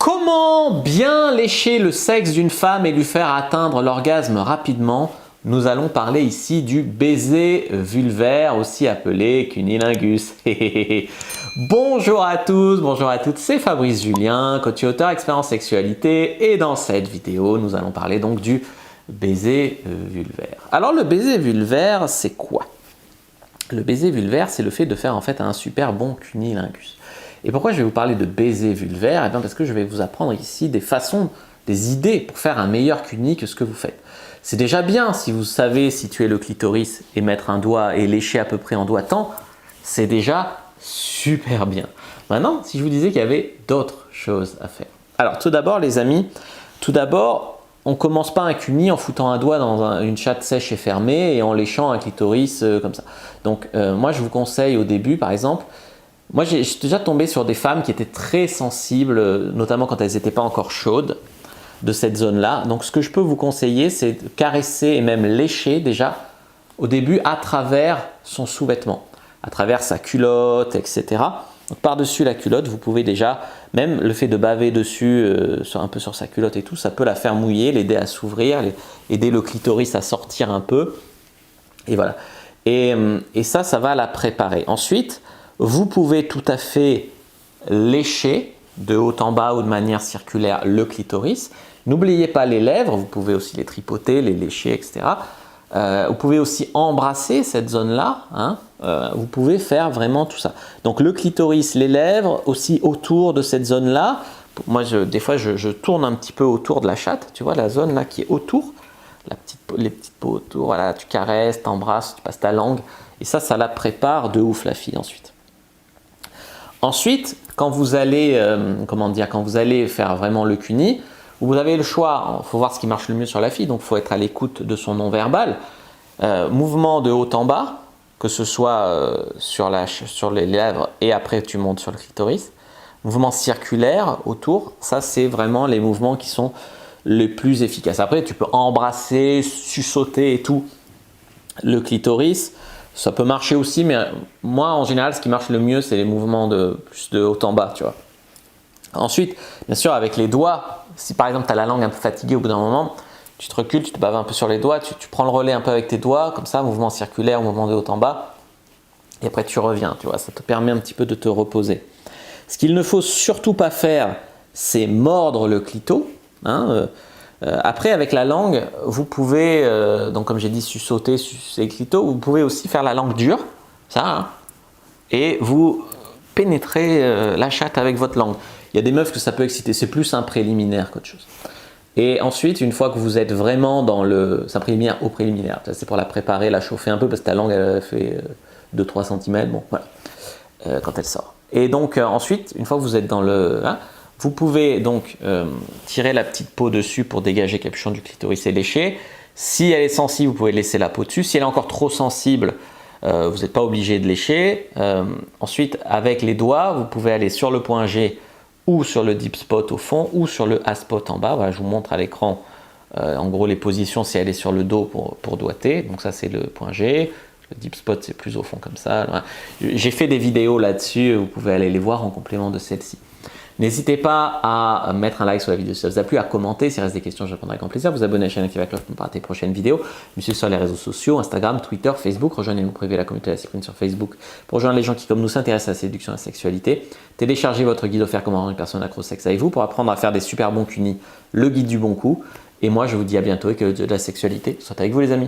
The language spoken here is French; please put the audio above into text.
Comment bien lécher le sexe d'une femme et lui faire atteindre l'orgasme rapidement? Nous allons parler ici du baiser vulvaire, aussi appelé cunnilingus. Bonjour à tous, bonjour à toutes, c'est Fabrice Julien, coach et auteur expert en sexualité, et dans cette vidéo, nous allons parler donc du baiser vulvaire. Alors le baiser vulvaire, c'est quoi? Le baiser vulvaire, c'est le fait de faire en fait un super bon cunnilingus. Et pourquoi je vais vous parler de baiser vulvaire? Eh bien parce que je vais vous apprendre ici des façons, des idées pour faire un meilleur cunni que ce que vous faites. C'est déjà bien si vous savez situer le clitoris et mettre un doigt et lécher à peu près en doigtant, c'est déjà super bien. Maintenant, si je vous disais qu'il y avait d'autres choses à faire. Alors tout d'abord les amis, on ne commence pas un cunni en foutant un doigt dans une chatte sèche et fermée et en léchant un clitoris comme ça. Donc moi je vous conseille au début par exemple, moi j'ai déjà tombé sur des femmes qui étaient très sensibles, notamment quand elles n'étaient pas encore chaudes de cette zone-là. Donc ce que je peux vous conseiller, c'est de caresser et même lécher déjà au début à travers son sous-vêtement, à travers sa culotte, etc. Donc par-dessus la culotte, vous pouvez déjà, même le fait de baver dessus, un peu sur sa culotte et tout, ça peut la faire mouiller, l'aider à s'ouvrir, aider le clitoris à sortir un peu. Et voilà. Et ça va la préparer. Ensuite, vous pouvez tout à fait lécher de haut en bas ou de manière circulaire le clitoris. N'oubliez pas les lèvres, vous pouvez aussi les tripoter, les lécher, etc. Vous pouvez aussi embrasser cette zone-là, hein. Vous pouvez faire vraiment tout ça. Donc le clitoris, les lèvres, aussi autour de cette zone-là. Moi, des fois, je tourne un petit peu autour de la chatte, tu vois, la zone là qui est autour, les petites peaux autour, voilà, tu caresses, t'embrasses, tu passes ta langue. Et ça la prépare de ouf la fille ensuite. Ensuite, quand vous allez faire vraiment le cunni, vous avez le choix, il faut voir ce qui marche le mieux sur la fille, donc il faut être à l'écoute de son non-verbal. Mouvement de haut en bas, que ce soit sur les lèvres et après tu montes sur le clitoris. Mouvement circulaire autour, ça c'est vraiment les mouvements qui sont les plus efficaces. Après tu peux embrasser, suçoter et tout le clitoris. Ça peut marcher aussi, mais moi en général ce qui marche le mieux c'est les mouvements plus de haut en bas, tu vois. Ensuite, bien sûr avec les doigts, si par exemple tu as la langue un peu fatiguée au bout d'un moment, tu te recules, tu te baves un peu sur les doigts, tu prends le relais un peu avec tes doigts, comme ça, mouvement circulaire, mouvement de haut en bas, et après tu reviens, tu vois, ça te permet un petit peu de te reposer. Ce qu'il ne faut surtout pas faire, c'est mordre le clito, hein. Après, avec la langue, vous pouvez, donc comme j'ai dit, sucer le clito, vous pouvez aussi faire la langue dure, ça, hein, et vous pénétrez la chatte avec votre langue. Il y a des meufs que ça peut exciter, c'est plus un préliminaire qu'autre chose. Et ensuite, une fois que vous êtes vraiment dans c'est un préliminaire au préliminaire, c'est pour la préparer, la chauffer un peu, parce que ta langue elle fait 2-3 cm, bon voilà, quand elle sort. Et donc ensuite, une fois que vous êtes dans vous pouvez donc tirer la petite peau dessus pour dégager le capuchon du clitoris et lécher. Si elle est sensible, vous pouvez laisser la peau dessus. Si elle est encore trop sensible, vous n'êtes pas obligé de lécher. Ensuite, avec les doigts, vous pouvez aller sur le point G ou sur le deep spot au fond ou sur le A spot en bas. Voilà, je vous montre à l'écran en gros les positions si elle est sur le dos pour doigter. Donc ça c'est le point G. Le deep spot c'est plus au fond comme ça. Voilà. J'ai fait des vidéos là-dessus, vous pouvez aller les voir en complément de celle-ci. N'hésitez pas à mettre un like sur la vidéo si ça vous a plu, à commenter, s'il reste des questions je répondrai avec grand plaisir, vous abonner à la chaîne, activer la cloche pour ne pas rater les prochaines vidéos, me suivre sur les réseaux sociaux, Instagram, Twitter, Facebook, rejoignez-nous privé la communauté de la cyprine sur Facebook pour rejoindre les gens qui comme nous s'intéressent à la séduction et à la sexualité, téléchargez votre guide offert comment rendre une personne accro au sexe avec vous pour apprendre à faire des super bons cunis, le guide du bon coup, et moi je vous dis à bientôt et que le dieu de la sexualité soit avec vous les amis.